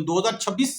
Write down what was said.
2026